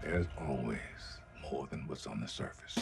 There's always more than what's on the surface.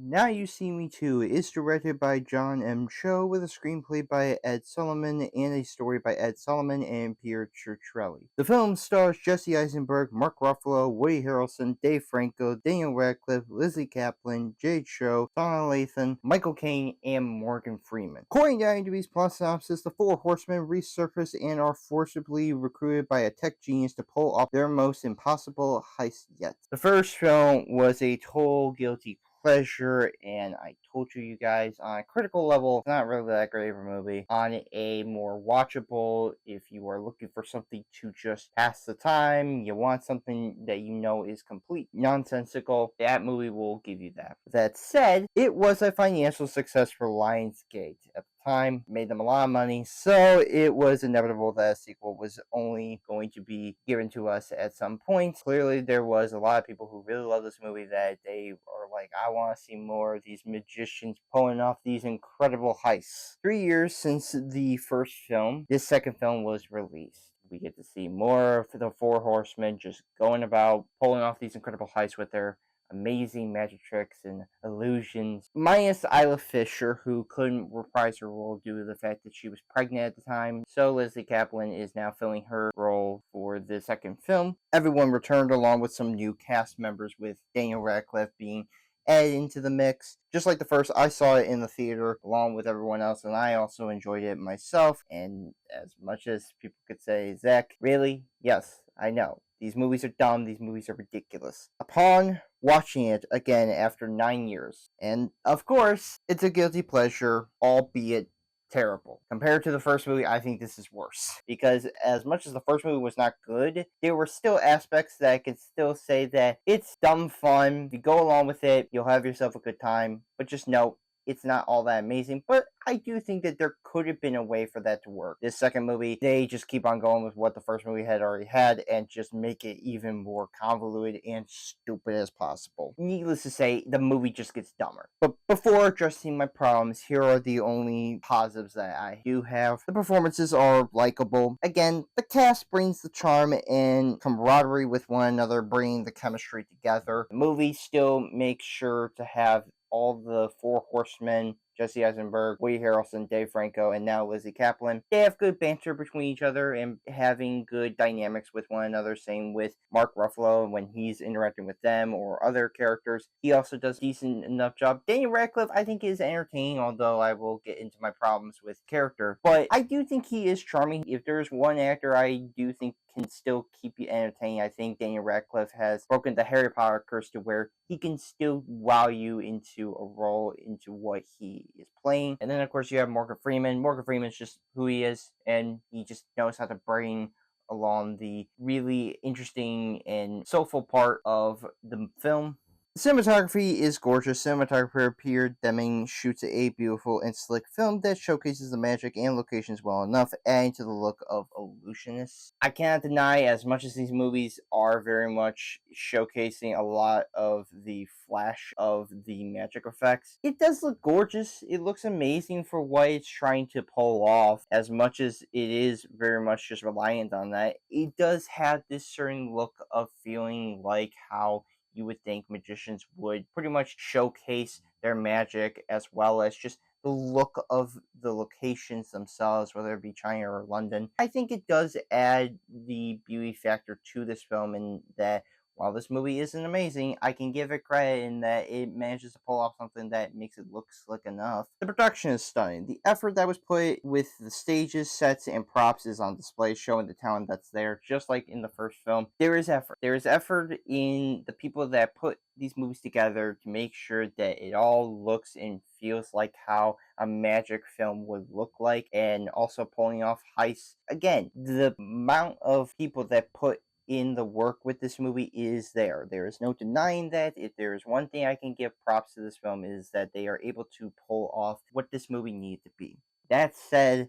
Now You See Me Too is directed by John M. Chou with a screenplay by Ed Solomon and a story by Ed Solomon and Pierre Chiarelli. The film stars Jesse Eisenberg, Mark Ruffalo, Woody Harrelson, Dave Franco, Daniel Radcliffe, Lizzy Caplan, Jade Chou, Sanaa Lathan, Michael Caine, and Morgan Freeman. According to IMDb's plot synopsis, the Four Horsemen resurface and are forcibly recruited by a tech genius to pull off their most impossible heist yet. The first film was a total guilty pleasure, and I told you guys on a critical level, it's not really that great of a movie. On a more watchable, if you are looking for something to just pass the time, you want something that you know is complete nonsensical, that movie will give you that. That said, it was a financial success for Lionsgate at the time, made them a lot of money, so it was inevitable that a sequel was only going to be given to us at some point. Clearly, there was a lot of people who really love this movie that they are like, I want to see more of these magicians pulling off these incredible heists. 3 years since the first film, this second film was released. We get to see more of the Four Horsemen just going about pulling off these incredible heists with their amazing magic tricks and illusions. Minus Isla Fisher, who couldn't reprise her role due to the fact that she was pregnant at the time. So Lizzy Caplan is now filling her role for the second film. Everyone returned along with some new cast members, with Daniel Radcliffe being added into the mix. Just like the first, I saw it in the theater along with everyone else, and I also enjoyed it myself. And as much as people could say, Zach, really? Yes, I know. These movies are dumb, these movies are ridiculous. Upon watching it again after 9 years, and of course, it's a guilty pleasure, albeit terrible. Compared to the first movie, I think this is worse. Because as much as the first movie was not good, there were still aspects that I could still say that it's dumb fun. If you go along with it, you'll have yourself a good time. But just note, it's not all that amazing, but I do think that there could have been a way for that to work. This second movie, they just keep on going with what the first movie had already had and just make it even more convoluted and stupid as possible. Needless to say, the movie just gets dumber. But before addressing my problems, here are the only positives that I do have. The performances are likable. Again, the cast brings the charm and camaraderie with one another, bringing the chemistry together. The movie still makes sure to have all the Four Horsemen, Jesse Eisenberg, Woody Harrelson, Dave Franco, and now Lizzy Caplan. They have good banter between each other and having good dynamics with one another. Same with Mark Ruffalo when he's interacting with them or other characters. He also does a decent enough job. Daniel Radcliffe, I think, is entertaining, although I will get into my problems with character. But I do think he is charming. If there's one actor I do think can still keep you entertained, I think Daniel Radcliffe has broken the Harry Potter curse to where he can still wow you into a role, into what he is playing. And then, of course, you have Morgan Freeman. Morgan Freeman's just who he is, and he just knows how to bring along the really interesting and soulful part of the film. The cinematography is gorgeous. Cinematographer Pierre Deming shoots a beautiful and slick film that showcases the magic and locations well enough, adding to the look of Illusionists. I cannot deny, as much as these movies are very much showcasing a lot of the flash of the magic effects, it does look gorgeous. It looks amazing for what it's trying to pull off. As much as it is very much just reliant on that, it does have this certain look of feeling like how you would think magicians would pretty much showcase their magic, as well as just the look of the locations themselves, whether it be China or London. I think it does add the beauty factor to this film, in that while this movie isn't amazing, I can give it credit in that it manages to pull off something that makes it look slick enough. The production is stunning. The effort that was put with the stages, sets, and props is on display, showing the talent that's there. Just like in the first film, there is effort. There is effort in the people that put these movies together to make sure that it all looks and feels like how a magic film would look like, and also pulling off heists. Again, the amount of people that put in the work with this movie is there. There is no denying that. If there is one thing I can give props to this film, is that they are able to pull off what this movie needed to be. That said,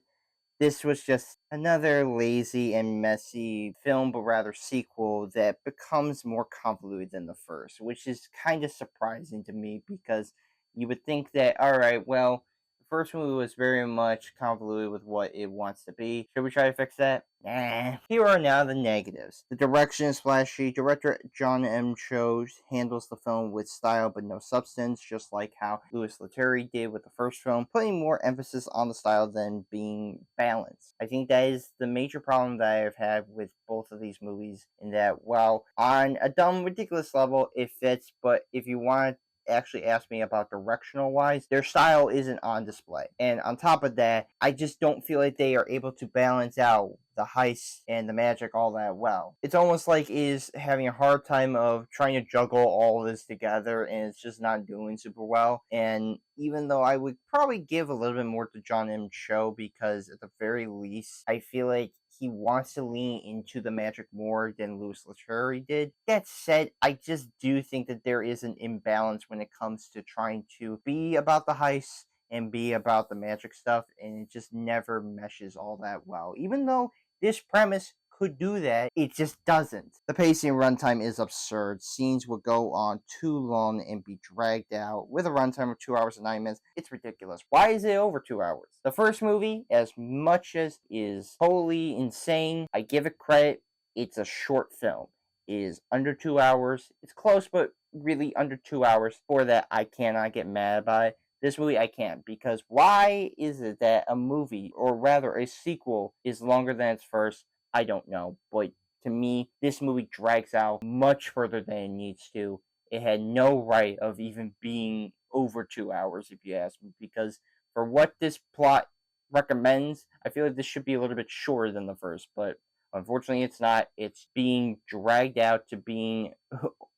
this was just another lazy and messy film, but rather sequel, that becomes more convoluted than the first, which is kind of surprising to me, because you would think that, alright, well, the first movie was very much convoluted with what it wants to be. Should we try to fix that? Nah. Here are now the negatives. The direction is flashy. Director John M. Chou handles the film with style but no substance, just like how Louis Leterrier did with the first film, putting more emphasis on the style than being balanced. I think that is the major problem that I've had with both of these movies, in that while on a dumb, ridiculous level, it fits, but if you want actually ask me about directional wise, their style isn't on display. And on top of that, I just don't feel like they are able to balance out the heist and the magic all that well. It's almost like is having a hard time of trying to juggle all this together, and it's just not doing super well. And even though I would probably give a little bit more to John M. Cho, because at the very least, I feel like he wants to lean into the magic more than Louis Leterrier did. That said, I just do think that there is an imbalance when it comes to trying to be about the heist and be about the magic stuff, and it just never meshes all that well. Even though this premise could do that, it just doesn't. The pacing and runtime is absurd. Scenes will go on too long and be dragged out. With a runtime of 2 hours and 9 minutes, it's ridiculous. Why is it over 2 hours? The first movie, as much as is totally insane, I give it credit. It's a short film. It is under 2 hours. It's close, but really under 2 hours. For that, I cannot get mad about it. This movie I can't, because why is it that a movie, or rather a sequel, is longer than its first? I don't know, but to me, this movie drags out much further than it needs to. It had no right of even being over 2 hours, if you ask me, because for what this plot recommends, I feel like this should be a little bit shorter than the first, but unfortunately it's not. It's being dragged out to being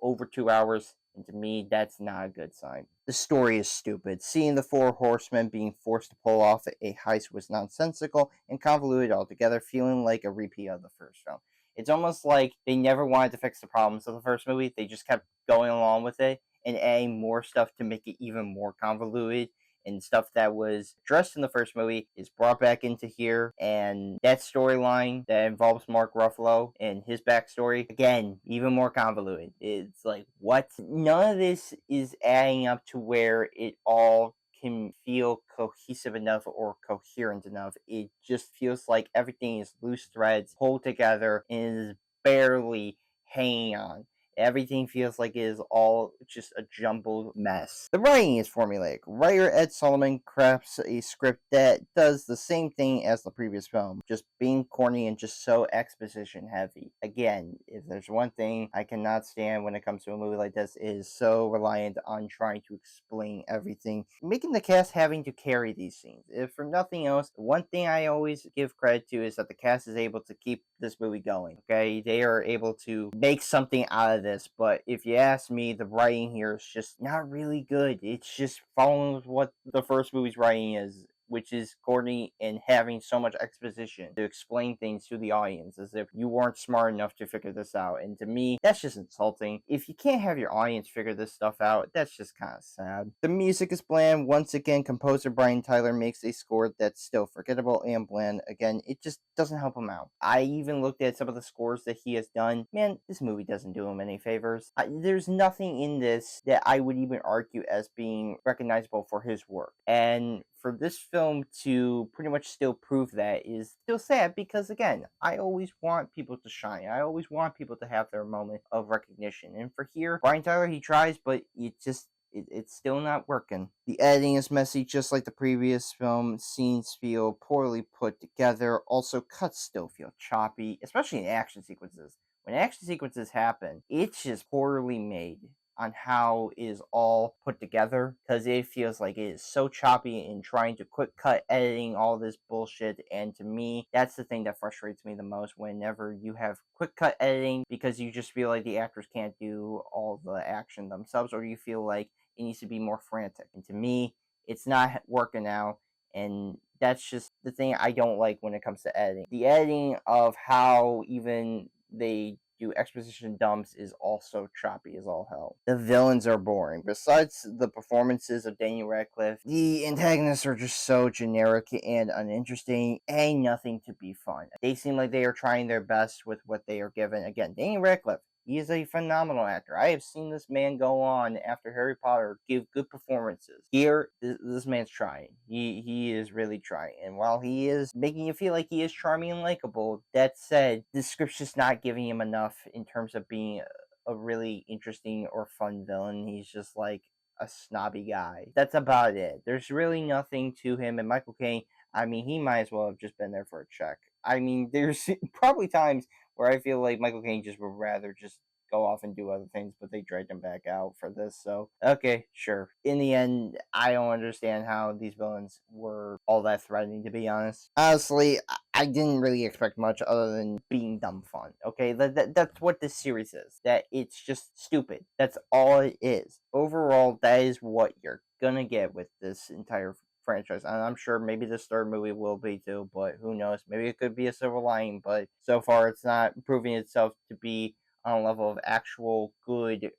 over 2 hours, and to me, that's not a good sign. The story is stupid. Seeing the four horsemen being forced to pull off a heist was nonsensical and convoluted altogether, feeling like a repeat of the first film. It's almost like they never wanted to fix the problems of the first movie. They just kept going along with it and adding more stuff to make it even more convoluted, and stuff that was addressed in the first movie is brought back into here. And that storyline that involves Mark Ruffalo and his backstory, again, even more convoluted. It's like, what? None of this is adding up to where it all can feel cohesive enough or coherent enough. It just feels like everything is loose threads pulled together and is barely hanging on. Everything feels like it is all just a jumbled mess. The writing is formulaic. Writer Ed Solomon crafts a script that does the same thing as the previous film, just being corny and just so exposition heavy. Again, if there's one thing I cannot stand when it comes to a movie like this, it is so reliant on trying to explain everything, making the cast having to carry these scenes. If for nothing else, the one thing I always give credit to is that the cast is able to keep this movie going. Okay, they are able to make something out of this, but if you ask me, the writing here is just not really good. It's just following what the first movie's writing is, which is corny and having so much exposition to explain things to the audience as if you weren't smart enough to figure this out. And to me, that's just insulting. If you can't have your audience figure this stuff out, that's just kind of sad. The music is bland. Once again, composer Brian Tyler makes a score that's still forgettable and bland. Again, it just doesn't help him out. I even looked at some of the scores that he has done. Man, this movie doesn't do him any favors. There's nothing in this that I would even argue as being recognizable for his work. And for this film to pretty much still prove that is still sad, because again, I always want people to shine. I always want people to have their moment of recognition. And for here, Brian Tyler, he tries, but it's still not working. The editing is messy, just like the previous film. Scenes feel poorly put together. Also, cuts still feel choppy, especially in action sequences. When action sequences happen, it's just poorly made on how it is all put together, because it feels like it is so choppy in trying to quick cut editing all this bullshit. And to me, that's the thing that frustrates me the most, whenever you have quick cut editing, because you just feel like the actors can't do all the action themselves, or you feel like it needs to be more frantic. And to me, it's not working out, and that's just the thing I don't like when it comes to editing. The editing of how even they do exposition dumps is also choppy as all hell. The villains are boring. Besides the performances of Daniel Radcliffe, the antagonists are just so generic and uninteresting. Ain't nothing to be fun. They seem like they are trying their best with what they are given. Again, Daniel Radcliffe, He is a phenomenal actor. I have seen this man go on after Harry Potter give good performances. Here, this man's trying. He is really trying. And while he is making you feel like he is charming and likable, that said, the script's just not giving him enough in terms of being a really interesting or fun villain. He's just like a snobby guy. That's about it. There's really nothing to him. And Michael Caine, I mean, he might as well have just been there for a check. I mean, there's probably times where I feel like Michael Caine just would rather just go off and do other things, but they dragged him back out for this. So, okay, sure. In the end, I don't understand how these villains were all that threatening, to be honest. Honestly, I didn't really expect much other than being dumb fun. Okay, that's what this series is. That it's just stupid. That's all it is. Overall, that is what you're gonna get with this entire franchise. And I'm sure maybe this third movie will be too, but who knows? Maybe it could be a silver lining, but so far it's not proving itself to be on a level of actual good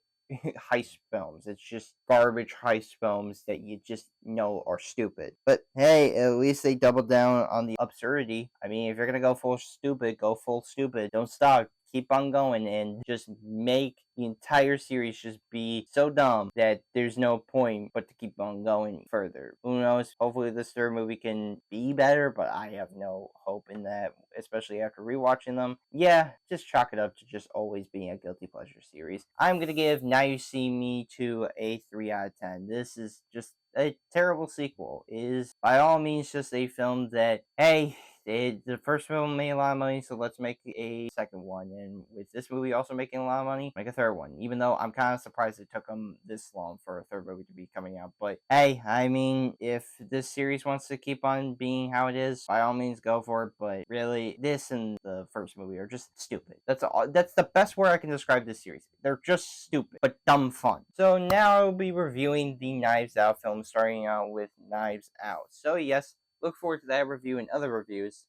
heist films. It's just garbage heist films that you just know are stupid. But hey, at least they doubled down on the absurdity. I mean, if you're gonna go full stupid, go full stupid. Don't stop. Keep on going and just make the entire series just be so dumb that there's no point but to keep on going further. Who knows? Hopefully this third movie can be better, but I have no hope in that, especially after rewatching them. Yeah, just chalk it up to just always being a guilty pleasure series. I'm gonna give Now You See Me to a 3 out of 10. This is just a terrible sequel. It is by all means just a film that, hey, the first film made a lot of money, so let's make a second one. And with this movie also making a lot of money, make a third one. Even though I'm kind of surprised it took them this long for a third movie to be coming out. But hey, I mean, if this series wants to keep on being how it is, by all means go for it. But really, this and the first movie are just stupid. That's all. That's the best word I can describe this series. They're just stupid, but dumb fun. So now I'll be reviewing the Knives Out film, starting out with Knives Out. So yes, look forward to that review and other reviews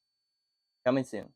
coming soon.